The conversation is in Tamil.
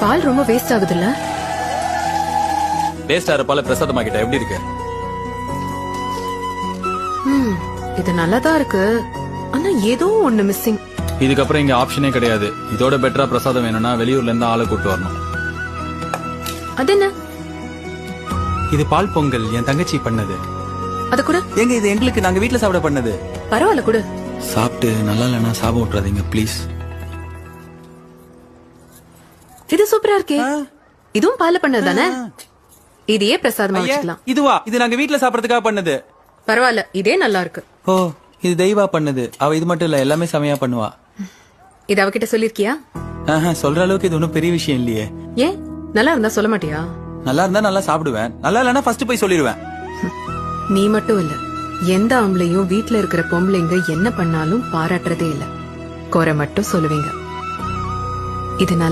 பால் ரொம்ப வேஸ்ட் ஆகுதுல்ல? வேஸ்ட் ஆற பால பிரசாதமாக்கிட்ட எப்படி இருக்கு? இது நல்லாதான் இருக்கு. ஆனா ஏதோ ஒண்ணு மிஸ்ஸிங். இதுக்கப்புறம் இங்க ஆப்ஷனே கிடையாது. இதோட பெட்டரா பிரசாதம் வேணும்னா வெளியூர்ல இருந்து ஆளை கூட்டு வரணும். அது என்ன? இது பால் பொங்கல் என் தங்கச்சி பண்ணது. அது கூட எங்க இது எங்களுக்கு நாங்க வீட்ல சாப்பிட பண்ணது. பரவாயில்ல கூட. சாப்பிட்டு நல்லா இல்லைன்னா சாபம் விட்டுறாதீங்க ப்ளீஸ். இது சூப்பரா இருக்கே. இதுவும் பால்ல பண்ணது தானே? இதையே பிரசாதமா ஐயா, வச்சுக்கலாம். இதுவா? இது நாங்க வீட்ல சாப்பிடறதுக்காக பண்ணது. பரவாயில்ல, இதே நல்லா இருக்கு. ஓ, இது தெய்வா பண்ணது. அவ இது மட்டும் இல்ல, எல்லாமே செமையா பண்ணுவா. இது அவகிட்ட சொல்லிருக்கியா? சொல்ற அளவுக்கு இது ஒன்னும் பெரிய விஷயம் இல்லையே. ஏன் நல்லா இருந்தா சொல்ல மாட்டியா? நல்லா இருந்தா நல்லா சாப்பிடுவேன், நல்லா இல்லன்னா ஃபர்ஸ்ட் போய் சொல்லிடுவேன். நீ மட்டும் இல்ல, எந்த ஆம்பளையும் வீட்ல இருக்கிற பொம்பளைங்க என்ன பண்ணாலும் பாராட்டுறதே இல்ல, குறை மட்டும் சொல்லுவீங்க. இது நல்ல